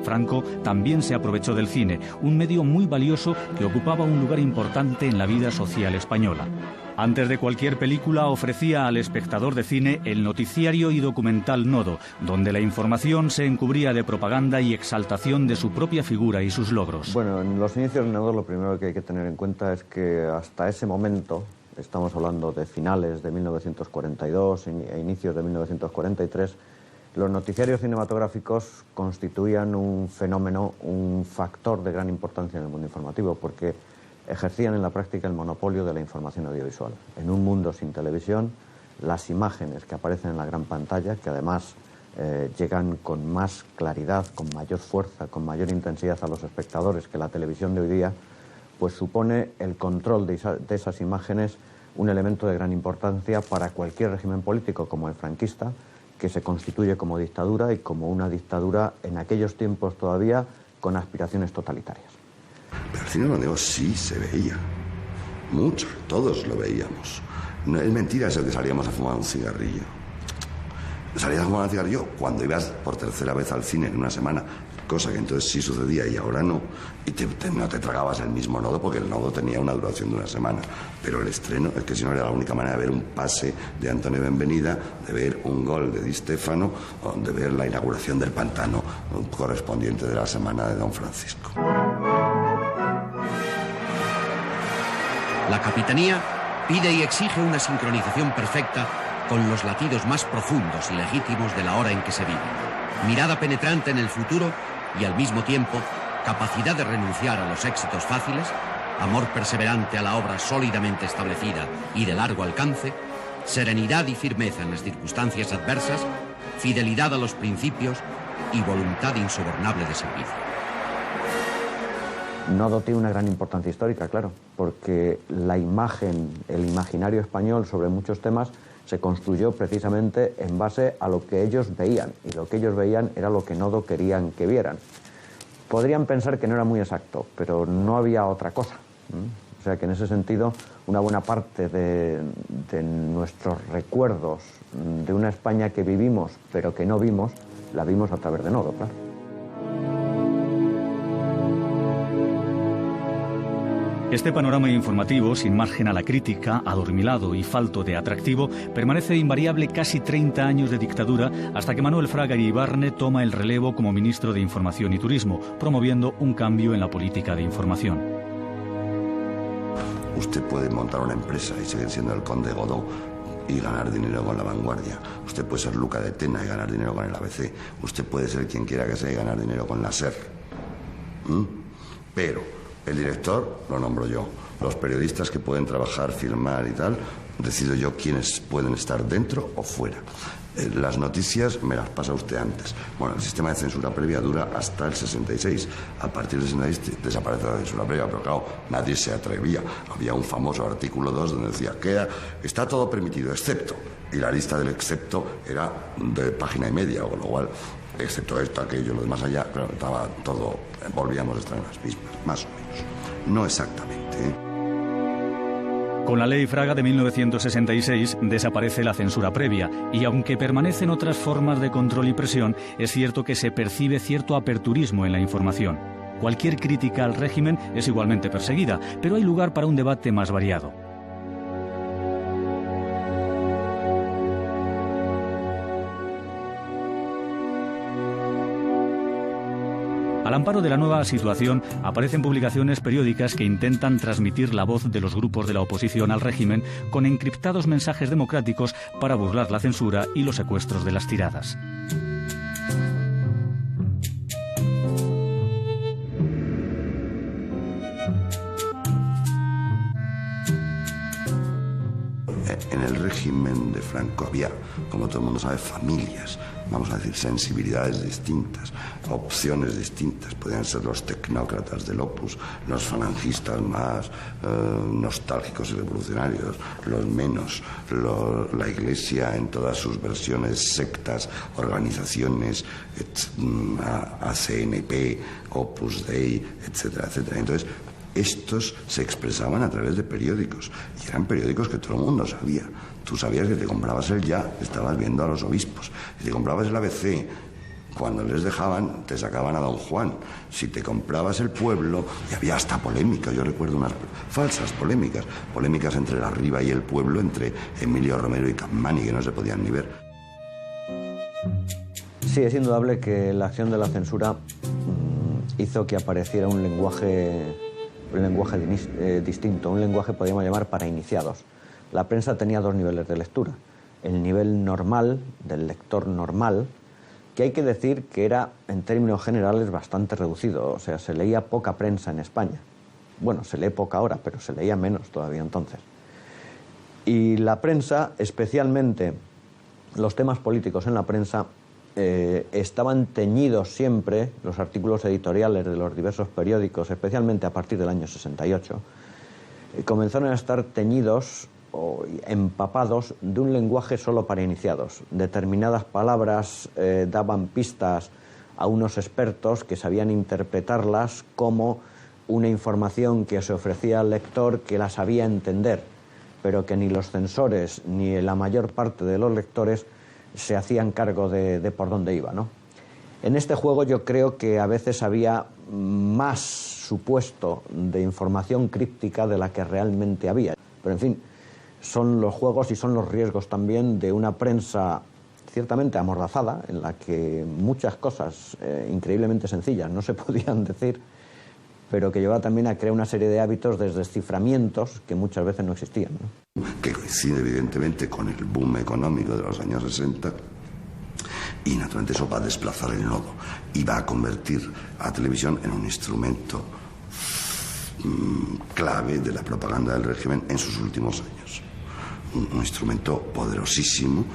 Franco también se aprovechó del cine, un medio muy valioso que ocupaba un lugar importante en la vida social española. Antes de cualquier película ofrecía al espectador de cine el noticiario y documental Nodo, donde la información se encubría de propaganda y exaltación de su propia figura y sus logros. Bueno, en los inicios de Nodo lo primero que hay que tener en cuenta es que hasta ese momento, estamos hablando de finales de 1942 e inicios de 1943, los noticiarios cinematográficos constituían un fenómeno, un factor de gran importancia en el mundo informativo, porque ejercían en la práctica el monopolio de la información audiovisual. En un mundo sin televisión, las imágenes que aparecen en la gran pantalla, que además llegan con más claridad, con mayor fuerza, con mayor intensidad a los espectadores que la televisión de hoy día, pues supone el control de esas imágenes un elemento de gran importancia para cualquier régimen político como el franquista, que se constituye como dictadura y como una dictadura en aquellos tiempos todavía con aspiraciones totalitarias. Pero el cine bandero sí se veía, mucho, todos lo veíamos. No es mentira eso que salíamos a fumar un cigarrillo. Salías a fumar un cigarrillo cuando ibas por tercera vez al cine en una semana, cosa que entonces sí sucedía y ahora no. Y no te tragabas el mismo Nodo porque el Nodo tenía una duración de una semana. Pero el estreno, es que si no era la única manera de ver un pase de Antonio Benvenida, de ver un gol de Di Stéfano, o de ver la inauguración del Pantano, correspondiente de la semana de Don Francisco. La Capitanía pide y exige una sincronización perfecta con los latidos más profundos y legítimos de la hora en que se vive. Mirada penetrante en el futuro y al mismo tiempo capacidad de renunciar a los éxitos fáciles, amor perseverante a la obra sólidamente establecida y de largo alcance, serenidad y firmeza en las circunstancias adversas, fidelidad a los principios y voluntad insobornable de servicio. Nodo tiene una gran importancia histórica, claro, porque la imagen, el imaginario español sobre muchos temas se construyó precisamente en base a lo que ellos veían, y lo que ellos veían era lo que Nodo querían que vieran. Podrían pensar que no era muy exacto, pero no había otra cosa. O sea que en ese sentido, una buena parte de nuestros recuerdos de una España que vivimos, pero que no vimos, la vimos a través de Nodo, claro. Este panorama informativo, sin margen a la crítica, adormilado y falto de atractivo, permanece invariable casi 30 años de dictadura hasta que Manuel Fraga Iribarne toma el relevo como ministro de Información y Turismo, promoviendo un cambio en la política de información. Usted puede montar una empresa y seguir siendo el conde Godó y ganar dinero con La Vanguardia. Usted puede ser Luca de Tena y ganar dinero con el ABC. Usted puede ser quien quiera que sea y ganar dinero con la SER. Pero el director lo nombro yo. Los periodistas que pueden trabajar, filmar y tal, decido yo quiénes pueden estar dentro o fuera. Las noticias me las pasa usted antes. Bueno, el sistema de censura previa dura hasta el 66. A partir del 66 desaparece la censura previa, pero claro, nadie se atrevía. Había un famoso artículo 2 donde decía que está todo permitido, excepto. Y la lista del excepto era de página y media, con lo cual, excepto esto, aquello, lo demás allá, claro, estaba todo, volvíamos a estar en las mismas, más o menos. No exactamente, Con la Ley Fraga de 1966 desaparece la censura previa y aunque permanecen otras formas de control y presión, es cierto que se percibe cierto aperturismo en la información. Cualquier crítica al régimen es igualmente perseguida, pero hay lugar para un debate más variado. Al amparo de la nueva situación, aparecen publicaciones periódicas que intentan transmitir la voz de los grupos de la oposición al régimen con encriptados mensajes democráticos para burlar la censura y los secuestros de las tiradas. En el régimen de Franco había, como todo el mundo sabe, familias, vamos a decir, sensibilidades distintas, opciones distintas. Podían ser los tecnócratas del Opus, los falangistas más nostálgicos y revolucionarios, los menos, la Iglesia en todas sus versiones, sectas, organizaciones, ACNP, Opus Dei, etcétera, etcétera. Entonces, estos se expresaban a través de periódicos, y eran periódicos que todo el mundo sabía. Tú sabías que te comprabas el Ya, estabas viendo a los obispos. Si te comprabas el ABC, cuando les dejaban, te sacaban a Don Juan. Si te comprabas El Pueblo, y había hasta polémica. Yo recuerdo unas falsas polémicas entre la Riva y El Pueblo, entre Emilio Romero y Capmany, que no se podían ni ver. Sí, es indudable que la acción de la censura hizo que apareciera un lenguaje distinto, un lenguaje podríamos llamar para iniciados. La prensa tenía dos niveles de lectura. El nivel normal, del lector normal, que hay que decir que era, en términos generales, bastante reducido. O sea, se leía poca prensa en España. Bueno, se lee poca ahora, pero se leía menos todavía entonces. Y la prensa, especialmente los temas políticos en la prensa, estaban teñidos siempre, los artículos editoriales de los diversos periódicos, especialmente a partir del año 68, comenzaron a estar teñidos o empapados de un lenguaje solo para iniciados. Determinadas palabras daban pistas a unos expertos que sabían interpretarlas como una información que se ofrecía al lector que la sabía entender, pero que ni los censores ni la mayor parte de los lectores se hacían cargo de por dónde iba, ¿no? En este juego yo creo que a veces había más supuesto de información críptica de la que realmente había. Pero en fin, son los juegos y son los riesgos también de una prensa ciertamente amordazada, en la que muchas cosas increíblemente sencillas no se podían decir, pero que llevaba también a crear una serie de hábitos de desciframientos que muchas veces no existían, ¿no? Que coincide evidentemente con el boom económico de los años 60, y naturalmente eso va a desplazar el nodo y va a convertir a la televisión en un instrumento clave de la propaganda del régimen en sus últimos años. Un instrumento poderosísimo,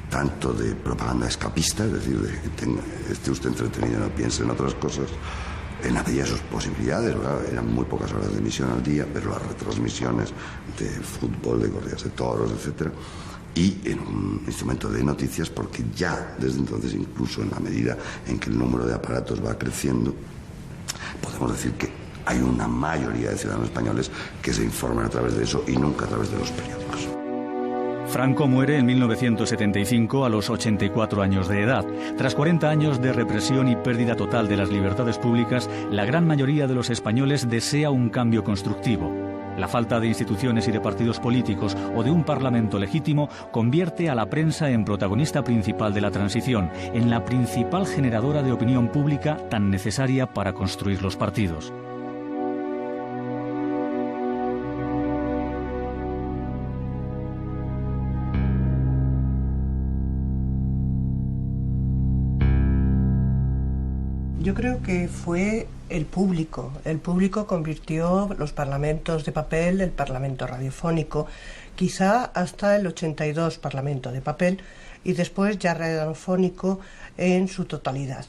tanto de propaganda escapista, es decir, de que esté usted entretenido y no piense en otras cosas, en la medida de sus posibilidades, claro, eran muy pocas horas de emisión al día, pero las retransmisiones de fútbol, de corridas de toros, etcétera, y en un instrumento de noticias, porque ya desde entonces, incluso en la medida en que el número de aparatos va creciendo, podemos decir que hay una mayoría de ciudadanos españoles que se informan a través de eso y nunca a través de los periódicos. Franco muere en 1975 a los 84 años de edad. Tras 40 años de represión y pérdida total de las libertades públicas, la gran mayoría de los españoles desea un cambio constructivo. La falta de instituciones y de partidos políticos o de un parlamento legítimo convierte a la prensa en protagonista principal de la transición, en la principal generadora de opinión pública tan necesaria para construir los partidos. Yo creo que fue el público. El público convirtió los parlamentos de papel, el parlamento radiofónico, quizá hasta el 82 parlamento de papel y después ya radiofónico en su totalidad.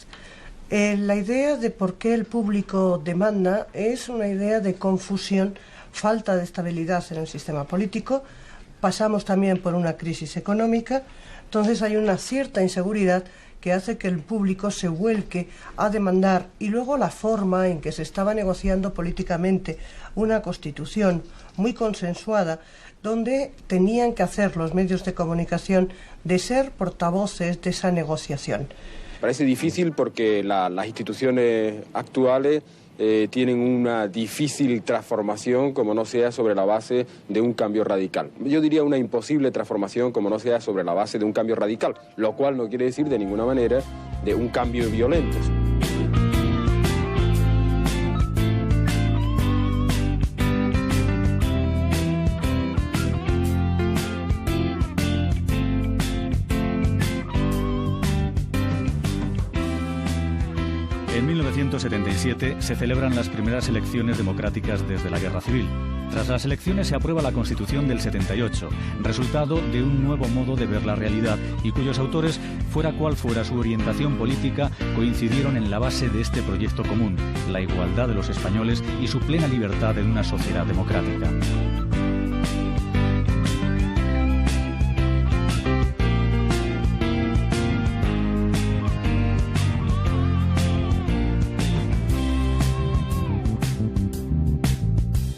La idea de por qué el público demanda es una idea de confusión, falta de estabilidad en el sistema político. Pasamos también por una crisis económica, entonces hay una cierta inseguridad que hace que el público se vuelque a demandar, y luego la forma en que se estaba negociando políticamente una constitución muy consensuada, donde tenían que hacer los medios de comunicación de ser portavoces de esa negociación. Parece difícil porque las instituciones actuales tienen una difícil transformación como no sea sobre la base de un cambio radical. Yo diría una imposible transformación como no sea sobre la base de un cambio radical, lo cual no quiere decir de ninguna manera de un cambio violento. En 1977 se celebran las primeras elecciones democráticas desde la Guerra Civil. Tras las elecciones se aprueba la Constitución del 78, resultado de un nuevo modo de ver la realidad y cuyos autores, fuera cual fuera su orientación política, coincidieron en la base de este proyecto común, la igualdad de los españoles y su plena libertad en una sociedad democrática.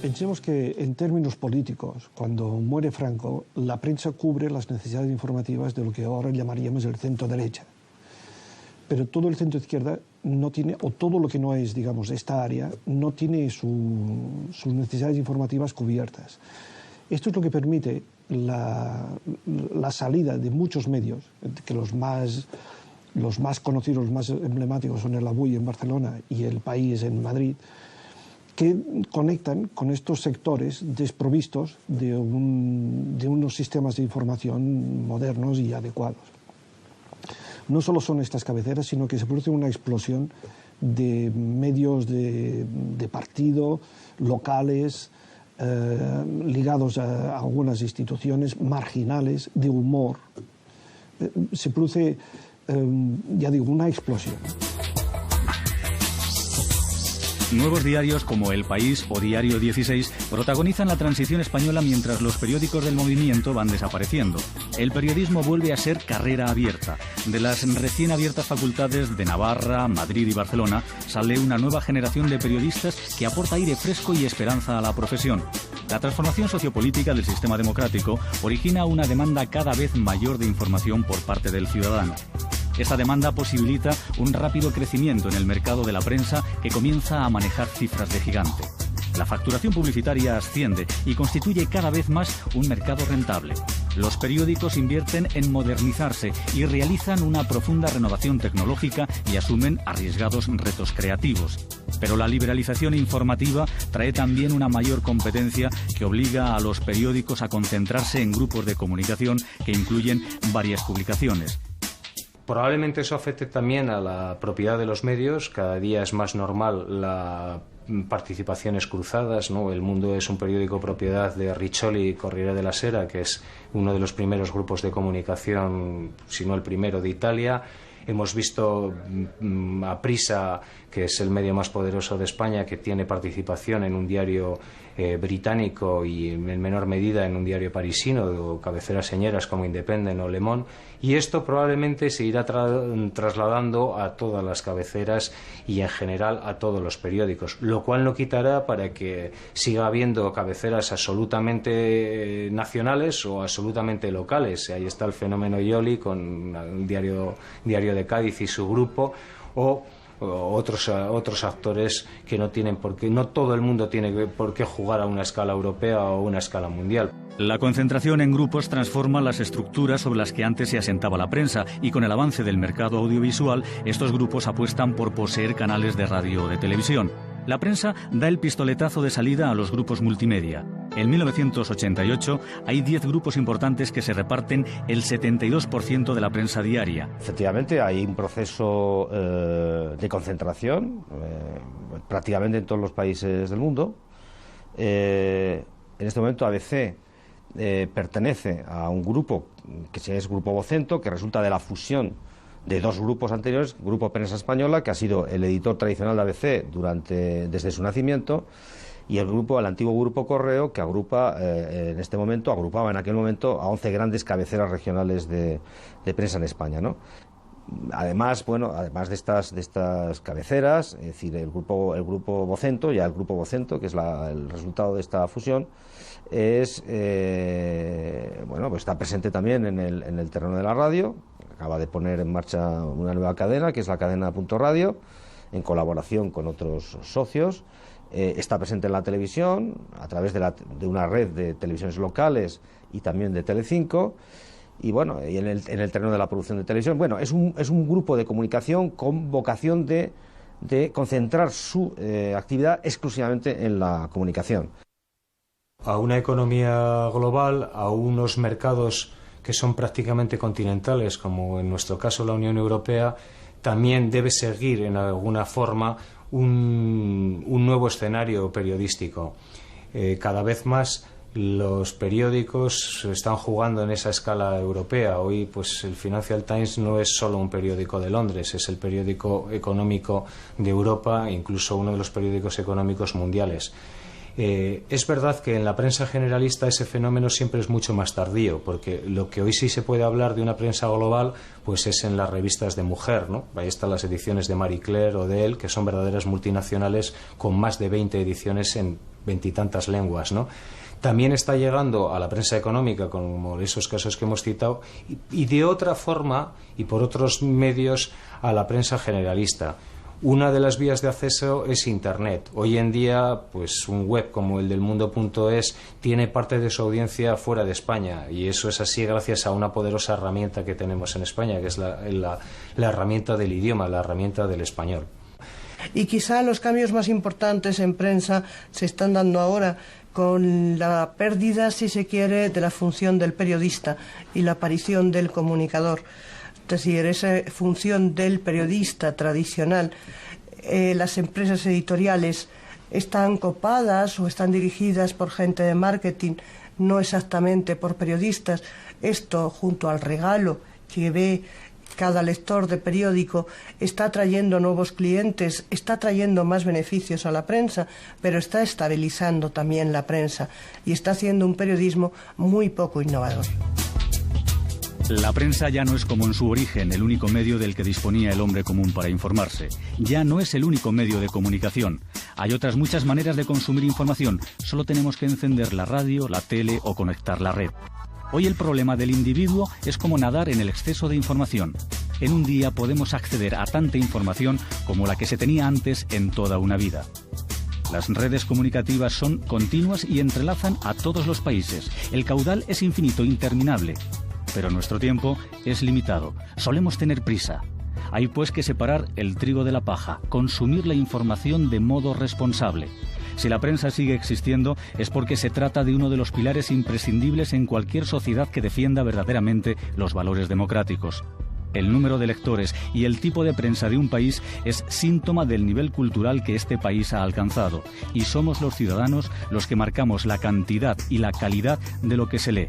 Pensemos que en términos políticos, cuando muere Franco, la prensa cubre las necesidades informativas de lo que ahora llamaríamos el centro derecha. Pero todo el centro izquierda no tiene, o todo lo que no es, digamos, esta área, no tiene sus necesidades informativas cubiertas. Esto es lo que permite la salida de muchos medios, que los más conocidos, los más emblemáticos son el Avui en Barcelona y El País en Madrid, que conectan con estos sectores desprovistos de unos sistemas de información modernos y adecuados. No solo son estas cabeceras, sino que se produce una explosión de medios de partido, locales, ligados a algunas instituciones, marginales, de humor. Se produce, ya digo, una explosión. Nuevos diarios como El País o Diario 16 protagonizan la transición española mientras los periódicos del movimiento van desapareciendo. El periodismo vuelve a ser carrera abierta. De las recién abiertas facultades de Navarra, Madrid y Barcelona sale una nueva generación de periodistas que aporta aire fresco y esperanza a la profesión. La transformación sociopolítica del sistema democrático origina una demanda cada vez mayor de información por parte del ciudadano. Esta demanda posibilita un rápido crecimiento en el mercado de la prensa que comienza a manejar cifras de gigante. La facturación publicitaria asciende y constituye cada vez más un mercado rentable. Los periódicos invierten en modernizarse y realizan una profunda renovación tecnológica y asumen arriesgados retos creativos. Pero la liberalización informativa trae también una mayor competencia que obliga a los periódicos a concentrarse en grupos de comunicación que incluyen varias publicaciones. Probablemente eso afecte también a la propiedad de los medios. Cada día es más normal la participaciones cruzadas, ¿no? El Mundo es un periódico propiedad de Riccioli y Corriere della Sera, que es uno de los primeros grupos de comunicación, si no el primero, de Italia. Hemos visto a Prisa, que es el medio más poderoso de España, que tiene participación en un diario británico y en menor medida en un diario parisino, o cabeceras señeras como Independent o Le Monde, y esto probablemente se irá trasladando a todas las cabeceras y en general a todos los periódicos, lo cual no quitará para que siga habiendo cabeceras absolutamente nacionales o absolutamente locales. Ahí está el fenómeno Yoli con el diario de Cádiz y su grupo, o otros actores que no tienen por qué, no todo el mundo tiene por qué jugar a una escala europea o una escala mundial. La concentración en grupos transforma las estructuras sobre las que antes se asentaba la prensa, y con el avance del mercado audiovisual, estos grupos apuestan por poseer canales de radio o de televisión. La prensa da el pistoletazo de salida a los grupos multimedia. En 1988 hay 10 grupos importantes que se reparten el 72% de la prensa diaria. Efectivamente, hay un proceso de concentración prácticamente en todos los países del mundo. En este momento ABC pertenece a un grupo que es Grupo Vocento, que resulta de la fusión de dos grupos anteriores, Grupo Prensa Española, que ha sido el editor tradicional de ABC desde su nacimiento, y el antiguo Grupo Correo, que agrupaba en aquel momento a 11 grandes cabeceras regionales de prensa en España, ¿no? Además de estas cabeceras, es decir, el grupo Vocento, que es el resultado de esta fusión, está presente también en el terreno de la radio. Acaba de poner en marcha una nueva cadena, que es la cadena Punto Radio, en colaboración con otros socios. Está presente en la televisión a través de una red de televisiones locales y también de Telecinco. Y en el terreno de la producción de televisión, es un grupo de comunicación con vocación de concentrar su actividad exclusivamente en la comunicación. A una economía global, a unos mercados que son prácticamente continentales, como en nuestro caso la Unión Europea, también debe seguir en alguna forma un nuevo escenario periodístico. Cada vez más los periódicos están jugando en esa escala europea. Hoy el Financial Times no es solo un periódico de Londres, es el periódico económico de Europa, incluso uno de los periódicos económicos mundiales. Es verdad que en la prensa generalista ese fenómeno siempre es mucho más tardío, porque lo que hoy sí se puede hablar de una prensa global es en las revistas de mujer, ¿no? Ahí están las ediciones de Marie Claire o de Elle, que son verdaderas multinacionales con más de 20 ediciones en 20 y tantas lenguas, ¿no? También está llegando a la prensa económica, como esos casos que hemos citado, y de otra forma y por otros medios a la prensa generalista. Una de las vías de acceso es Internet. Hoy en día, un web como el del Mundo.es tiene parte de su audiencia fuera de España, y eso es así gracias a una poderosa herramienta que tenemos en España, que es la herramienta del idioma, la herramienta del español. Y quizá los cambios más importantes en prensa se están dando ahora con la pérdida, si se quiere, de la función del periodista y la aparición del comunicador. Es decir, esa función del periodista tradicional, las empresas editoriales están copadas o están dirigidas por gente de marketing, no exactamente por periodistas. Esto, junto al regalo que ve cada lector de periódico, está trayendo nuevos clientes, está trayendo más beneficios a la prensa, pero está estabilizando también la prensa y está haciendo un periodismo muy poco innovador. La prensa ya no es como en su origen el único medio del que disponía el hombre común para informarse. Ya no es el único medio de comunicación. Hay otras muchas maneras de consumir información. Solo tenemos que encender la radio, la tele o conectar la red. Hoy el problema del individuo es como nadar en el exceso de información. En un día podemos acceder a tanta información como la que se tenía antes en toda una vida. Las redes comunicativas son continuas y entrelazan a todos los países. El caudal es infinito, interminable. Pero nuestro tiempo es limitado. Solemos tener prisa. Hay pues que separar el trigo de la paja, consumir la información de modo responsable. Si la prensa sigue existiendo es porque se trata de uno de los pilares imprescindibles en cualquier sociedad que defienda verdaderamente los valores democráticos. El número de lectores y el tipo de prensa de un país es síntoma del nivel cultural que este país ha alcanzado, y somos los ciudadanos los que marcamos la cantidad y la calidad de lo que se lee.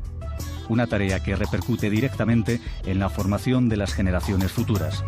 Una tarea que repercute directamente en la formación de las generaciones futuras.